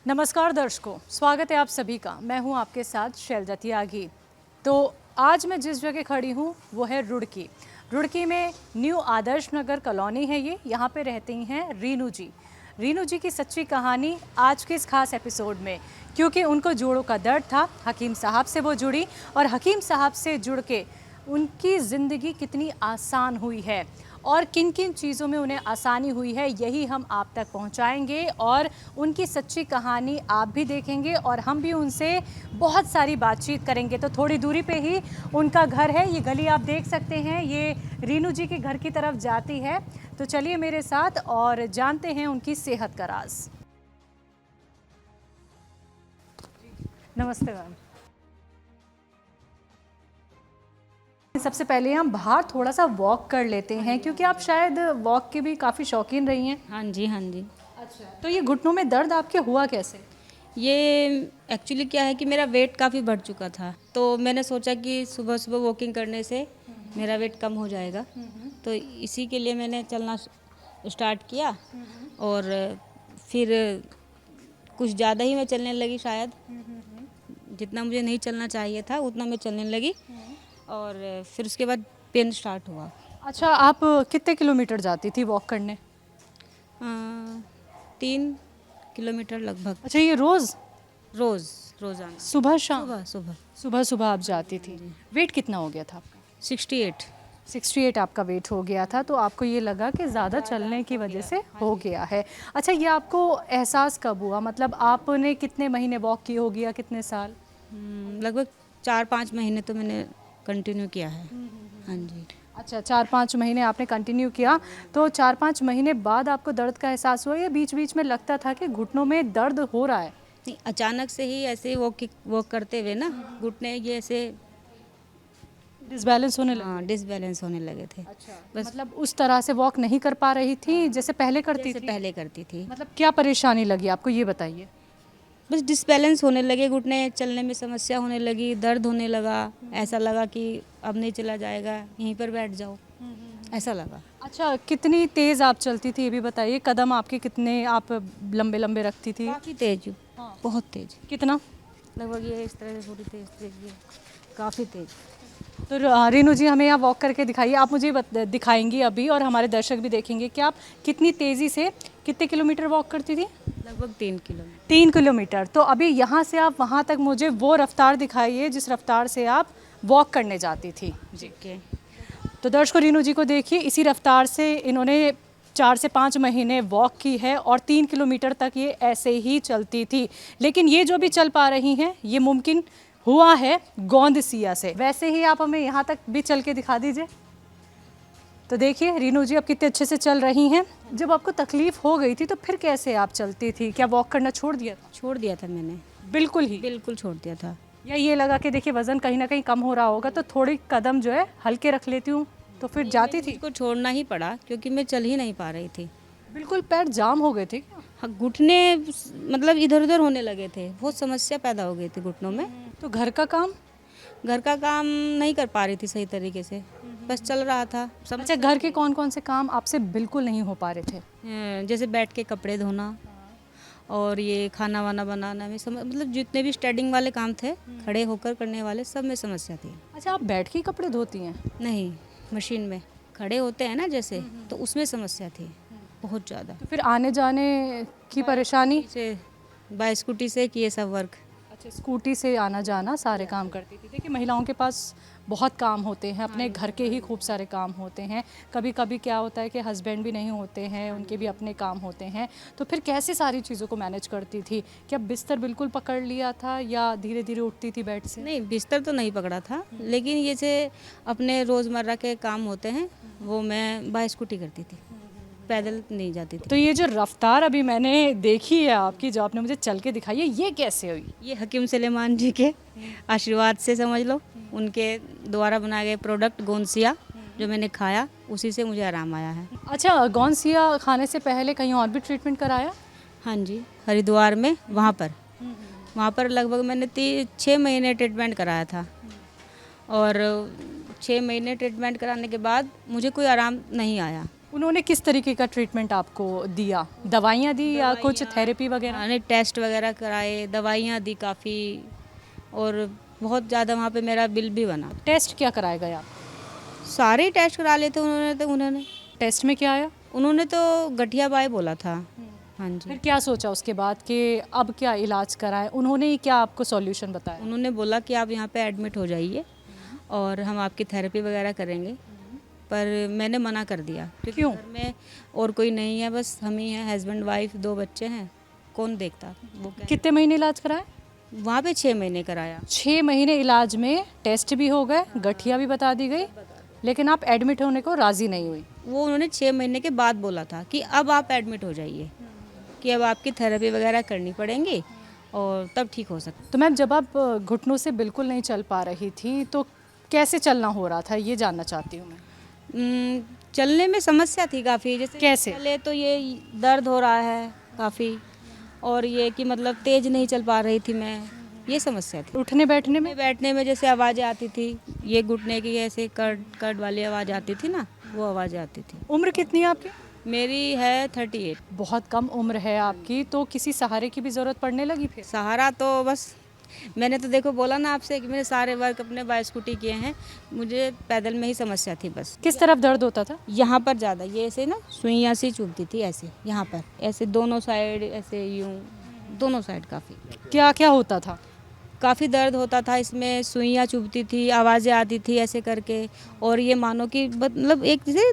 नमस्कार दर्शकों, स्वागत है आप सभी का। मैं हूं आपके साथ शैलजा त्यागी। तो आज मैं जिस जगह खड़ी हूं वो है रुड़की। रुड़की में न्यू आदर्श नगर कॉलोनी है ये। यहाँ पे रहती हैं रीनू जी। रीनू जी की सच्ची कहानी आज के इस खास एपिसोड में, क्योंकि उनको जोड़ों का दर्द था, हकीम साहब से वो जुड़ी और हकीम साहब से जुड़ के उनकी ज़िंदगी कितनी आसान हुई है और किन किन चीज़ों में उन्हें आसानी हुई है, यही हम आप तक पहुंचाएंगे और उनकी सच्ची कहानी आप भी देखेंगे और हम भी उनसे बहुत सारी बातचीत करेंगे। तो थोड़ी दूरी पे ही उनका घर है, ये गली आप देख सकते हैं, ये रीनू जी के घर की तरफ जाती है। तो चलिए मेरे साथ और जानते हैं उनकी सेहत का राज। नमस्ते मैम। सबसे पहले हम बाहर थोड़ा सा वॉक कर लेते हैं, क्योंकि आप शायद वॉक की भी काफ़ी शौकीन रही हैं। हाँ जी, हाँ जी। अच्छा, तो ये घुटनों में दर्द आपके हुआ कैसे? ये एक्चुअली क्या है कि मेरा वेट काफ़ी बढ़ चुका था, तो मैंने सोचा कि सुबह सुबह वॉकिंग करने से मेरा वेट कम हो जाएगा। तो इसी के लिए मैंने चलना स्टार्ट किया और फिर कुछ ज़्यादा ही मैं चलने लगी शायद। जितना मुझे नहीं चलना चाहिए था उतना मैं चलने लगी और फिर उसके बाद पेन स्टार्ट हुआ। अच्छा, आप कितने किलोमीटर जाती थी वॉक करने? 3 किलोमीटर लगभग। अच्छा, ये रोज़ाना सुबह शाम? सुबह सुबह सुबह सुबह आप जाती थी। वेट कितना हो गया था आपका? 68। 68 आपका वेट हो गया था, तो आपको ये लगा कि ज़्यादा चलने की वजह से हो गया है। अच्छा, ये आपको एहसास कब हुआ? मतलब आपने कितने महीने वॉक की होगी या कितने साल? लगभग 4-5 महीने तो मैंने कंटिन्यू किया है। हाँ जी। अच्छा, 4-5 महीने आपने कंटिन्यू किया। तो 4-5 महीने बाद आपको दर्द का एहसास हुआ या बीच बीच में लगता था कि घुटनों में दर्द हो रहा है? नहीं, अचानक से ही ऐसे ही वॉक करते हुए ना घुटने ये ऐसे डिसबैलेंस होने लगा? हाँ डिसबैलेंस होने लगे थे। अच्छा, बस मतलब उस तरह से वॉक नहीं कर पा रही थी जैसे पहले करती जैसे थी? पहले करती थी। मतलब क्या परेशानी लगी आपको, ये बताइए। बस डिसबैलेंस होने लगे घुटने, चलने में समस्या होने लगी, दर्द होने लगा। ऐसा लगा कि अब नहीं चला जाएगा, यहीं पर बैठ जाओ, ऐसा लगा। अच्छा, कितनी तेज़ आप चलती थी ये भी बताइए। कदम आपके कितने आप लंबे लंबे रखती थी? काफ़ी तेज, बहुत तेज। कितना? लगभग ये इस तरह से थोड़ी तेज तेज, ये काफ़ी तेज। तो रेनू जी, हमें यहाँ वॉक करके दिखाइए। आप मुझे दिखाएंगी अभी और हमारे दर्शक भी देखेंगे कि आप कितनी तेज़ी से कितने किलोमीटर वॉक करती थी? लगभग 3 किलोमीटर। 3 किलोमीटर। तो अभी यहाँ से आप वहाँ तक मुझे वो रफ्तार दिखाइए जिस रफ्तार से आप वॉक करने जाती थी। जी। ओके। तो दर्शकों, रीनू जी को देखिए, इसी रफ्तार से इन्होंने 4 से 5 महीने वॉक की है और 3 किलोमीटर तक ये ऐसे ही चलती थी। लेकिन ये जो भी चल पा रही हैं ये मुमकिन हुआ है गोंदसिया से। वैसे ही आप हमें यहाँ तक भी चल के दिखा दीजिए। तो देखिए रीनू जी अब कितने अच्छे से चल रही हैं। जब आपको तकलीफ हो गई थी तो फिर कैसे आप चलती थी? क्या वॉक करना छोड़ दिया था? छोड़ दिया था मैंने, बिल्कुल ही? बिल्कुल छोड़ दिया था। या ये लगा कि देखिए वज़न कहीं ना कहीं कम हो रहा होगा तो थोड़ी कदम जो है हल्के रख लेती हूँ, तो फिर जाती थी? मुझको छोड़ना ही पड़ा क्योंकि मैं चल ही नहीं पा रही थी। बिल्कुल पैर जाम हो गए थे क्या? हाँ, घुटने मतलब इधर उधर होने लगे थे, बहुत समस्या पैदा हो गई थी घुटनों में। तो घर का काम? घर का काम नहीं कर पा रही थी सही तरीके से, बस चल रहा था। अच्छा, घर के कौन कौन से काम आपसे बिल्कुल नहीं हो पा रहे थे? जैसे बैठ के कपड़े धोना और ये खाना वाना बनाना में मतलब जितने भी स्टैंडिंग वाले काम थे, खड़े होकर करने वाले, सब में समस्या थी। अच्छा, आप बैठ के ही कपड़े धोती हैं? नहीं, मशीन में खड़े होते हैं ना जैसे, तो उसमें समस्या थी बहुत ज़्यादा। तो फिर आने जाने की परेशानी? से बाय स्कूटी से किए सब वर्क। अच्छा, स्कूटी से आना जाना सारे काम करती थी। देखिए महिलाओं के पास बहुत काम होते हैं, अपने घर के ही खूब सारे काम होते हैं। कभी कभी क्या होता है कि हस्बैंड भी नहीं होते हैं, उनके भी अपने काम होते हैं। तो फिर कैसे सारी चीज़ों को मैनेज करती थी? क्या बिस्तर बिल्कुल पकड़ लिया था या धीरे धीरे उठती थी बेड से? नहीं, बिस्तर तो नहीं पकड़ा था, लेकिन ये से अपने रोज़मर्रा के काम होते हैं वो मैं बाय स्कूटी करती थी, पैदल नहीं जाती थी। तो ये जो रफ्तार अभी मैंने देखी है आपकी, जो आपने मुझे चल के दिखाई है, ये कैसे हुई? ये हकीम सुलेमान जी के आशीर्वाद से समझ लो, उनके द्वारा बनाए गए प्रोडक्ट गोंसिया जो मैंने खाया, उसी से मुझे आराम आया है। अच्छा, गोंसिया खाने से पहले कहीं और भी ट्रीटमेंट कराया? हाँ जी, हरिद्वार में, वहाँ पर लगभग मैंने 6 महीने ट्रीटमेंट कराया था और 6 महीने ट्रीटमेंट कराने के बाद मुझे कोई आराम नहीं आया। उन्होंने किस तरीके का ट्रीटमेंट आपको दिया? दवाइयाँ दी या कुछ थेरेपी वगैरह? मैंने टेस्ट वगैरह कराए, दवाइयाँ दी काफ़ी, और बहुत ज़्यादा वहाँ पे मेरा बिल भी बना। टेस्ट क्या कराए गए आप? सारे ही टेस्ट करा लेते उन्होंने टेस्ट में क्या आया? उन्होंने तो गठिया बाई बोला था। हाँ जी। फिर क्या सोचा उसके बाद कि अब क्या इलाज कराएं? उन्होंने ही क्या आपको सॉल्यूशन बताया? उन्होंने बोला कि आप यहाँ पे एडमिट हो जाइए और हम आपकी थेरेपी वगैरह करेंगे, पर मैंने मना कर दिया क्योंकि क्यों? घर में और कोई नहीं है, बस हम ही हैं, हस्बैंड वाइफ, 2 बच्चे हैं, कौन देखता वो क्या। कितने महीने इलाज कराए? वहाँ पे 6 महीने कराया। 6 महीने इलाज में टेस्ट भी हो गए, गठिया भी बता दी गई, लेकिन आप एडमिट होने को राज़ी नहीं हुई। वो उन्होंने 6 महीने के बाद बोला था कि अब आप एडमिट हो जाइए, कि अब आपकी थेरेपी वगैरह करनी पड़ेंगी और तब ठीक हो सकता। तो मैम, जब आप घुटनों से बिल्कुल नहीं चल पा रही थी तो कैसे चलना हो रहा था, ये जानना चाहती हूँ मैं। चलने में समस्या थी काफ़ी, जैसे कैसे? पहले तो ये दर्द हो रहा है काफ़ी, और ये कि मतलब तेज़ नहीं चल पा रही थी मैं, ये समस्या थी। उठने बैठने में? बैठने में जैसे आवाज़ें आती थी, ये घुटने की ऐसे कट कट वाली आवाज़ आती थी ना, वो आवाज़ें आती थी। उम्र कितनी है आपकी? मेरी है 38। बहुत कम उम्र है आपकी, तो किसी सहारे की भी ज़रूरत पड़ने लगी फिर? सहारा तो बस मैंने तो देखो बोला ना आपसे कि मैंने सारे वर्क अपने बाय स्कूटी किए हैं, मुझे पैदल में ही समस्या थी बस। किस तरफ दर्द होता था? यहाँ पर ज़्यादा, ये ऐसे ना सुइयाँ सी चुभती थी, ऐसे यहाँ पर, ऐसे दोनों साइड, ऐसे यूँ दोनों साइड काफ़ी क्या क्या होता था? काफ़ी दर्द होता था, इसमें सुइयाँ चुभती थी, आवाज़ें आती थी ऐसे करके, और ये मानो कि मतलब एक जैसे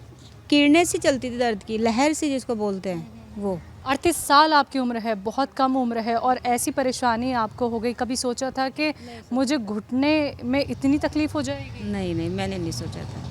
किरणें सी चलती थी दर्द की, लहर सी जिसको बोलते हैं वो। 38 साल आपकी उम्र है, बहुत कम उम्र है, और ऐसी परेशानी आपको हो गई। कभी सोचा था कि मुझे घुटने में इतनी तकलीफ हो जाएगी? नहीं नहीं, मैंने नहीं सोचा था।